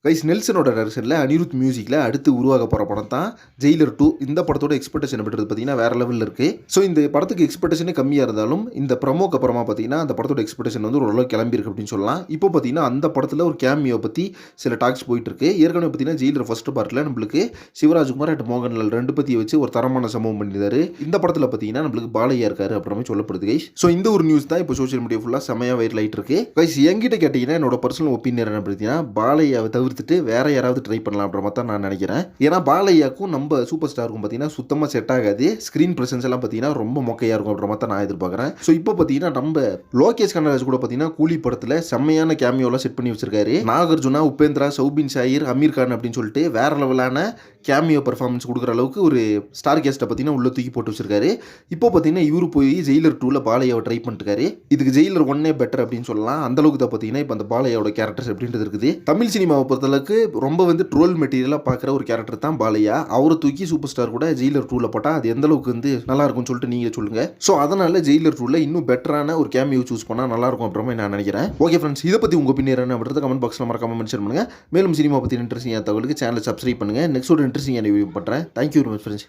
Guys நெல்சனோட டைரக்ஷனில் அனிருத் மியூசிக்கில் அடுத்து உருவாக போகிற படம் தான் ஜெயிலர் 2. இந்த படத்தோட எக்ஸ்பெக்டேஷன் அப்படின்றது பார்த்தீங்கன்னா வேறு லெவலில் இருக்குது. ஸோ இந்த படத்துக்கு எக்ஸ்பெக்டேஷனே கம்மியாக இருந்தாலும் இந்த ப்ரமோக்கு அப்புறமா பார்த்தீங்கன்னா அந்த படத்தோட எக்ஸ்பெக்டேஷன் வந்து ஓரளவு கிளம்பியிருக்கு அப்படின்னு சொல்லலாம். இப்போ பார்த்தீங்கன்னா அந்த படத்தில் ஒரு கேமியோ பற்றி சில டாக்ஸ் போயிட்டு இருக்கு. ஏற்கனவே பார்த்தீங்கன்னா ஜெயிலர் ஃபர்ஸ்ட் பார்ட்டில் நம்மளுக்கு சிவராஜ்குமார் அண்ட் மோகன்லால் ரெண்டு பற்றியை வச்சு ஒரு தரமான சம்பவம் பண்ணியிருந்தாரு. இந்த படத்தில் பார்த்தீங்கன்னா நம்மளுக்கு பாலையா இருக்காரு அப்படின்ற சொல்லப்படுது கைஸ். ஸோ இந்த ஒரு நியூஸ் தான் இப்போ சோஷியல் மீடியா ஃபுல்லாக செமையாக வைரல் ஆகிட்டு இருக்கு. கைஸ் என்கிட்ட கேட்டிங்கன்னா என்னோட பர்சனல் ஒப்பீனியன் என்ன பார்த்தீங்கன்னா பாலையாவை தவிர்த்துட்டு வேற யாராவது ட்ரை பண்ணலாம் அப்படின்ற மாதிரி தான் நான் நினைக்கிறேன். ஏன்னா பாலையாக்கும் நம்ம சூப்பர் ஸ்டாருக்கும் பார்த்தீங்கன்னா சுத்தமாக செட் ஆகாது. ஸ்க்ரீன் பிரசன்ஸ் எல்லாம் பார்த்தீங்கன்னா ரொம்ப மொக்கையாக இருக்கும் அப்படின்ற மாதிரி தான் நான் எதிர்பார்க்குறேன். ஸோ இப்போ பார்த்தீங்கன்னா நம்ம லோகேஷ் கனகராஜ் கூட பார்த்தீங்கன்னா கூலி படத்தில் செம்மையான கேமியோலாம் செட் பண்ணி வச்சிருக்காரு. நாகார்ஜுனா, உபேந்திரா, சௌபின் ஷாயிர், அமீர் கான் அப்படின்னு சொல்லிட்டு வேற லெவலான கேமியோ பர்ஃபார்மன்ஸ் கொடுக்குற அளவுக்கு ஒரு ஸ்டார் கேஸ்ட்டை பார்த்தீங்கன்னா உள்ள தூக்கி போட்டு வச்சிருக்காரு. இப்போ பார்த்தீங்கன்னா இவரு போய் ஜெயிலர் 2ல பாலையாவை ட்ரை பண்ணிருக்காரு. இதுக்கு ஜெயிலர் 1 பெட்டர் அப்படின்னு சொல்லலாம். அந்த அளவுக்கு தான் பார்த்தீங்கன்னா இப்போ அந்த பாலையாவோட கேரக்டர்ஸ் அப்படின்றது இருக்குது. தமிழ் சினிமாவை பொறுத்தளவுக்கு ரொம்ப வந்து ட்ரோல் மெட்டீரியலாக பார்க்குற ஒரு கேரக்டர் தான் பாலையா. அவரை தூக்கி சூப்பர் ஸ்டார் கூட ஜெயிலர் 2ல போட்டால் அது எந்த அளவுக்கு வந்து நல்லா இருக்கும்னு சொல்லிட்டு நீங்கள் சொல்லுங்க. ஸோ அதனால ஜெயிலர் 2ல இன்னும் பெட்டரான ஒரு கேமியோ சூஸ் பண்ணால் நல்லா இருக்கும் அப்படின்னு நான் நினைக்கிறேன். ஓகே ஃப்ரெண்ட்ஸ், இதை பற்றி உங்கள் ஒப்பீனியன் என்ன அப்படின்றத கமெண்ட் பாக்ஸில் மறக்காம மென்ஷன் பண்ணுங்க. மேலும் சினிமா பற்றி இன்ட்ரெஸ்டிங்கான தகவலுக்கு சேனலை சப்ஸ்கிரைப் பண்ணுங்க. நெக்ஸ்ட் ஒரு இன்ட்ரெஸ்டிங்கான ரிவ்யூ பண்ணுறேன். Thank you very much friends.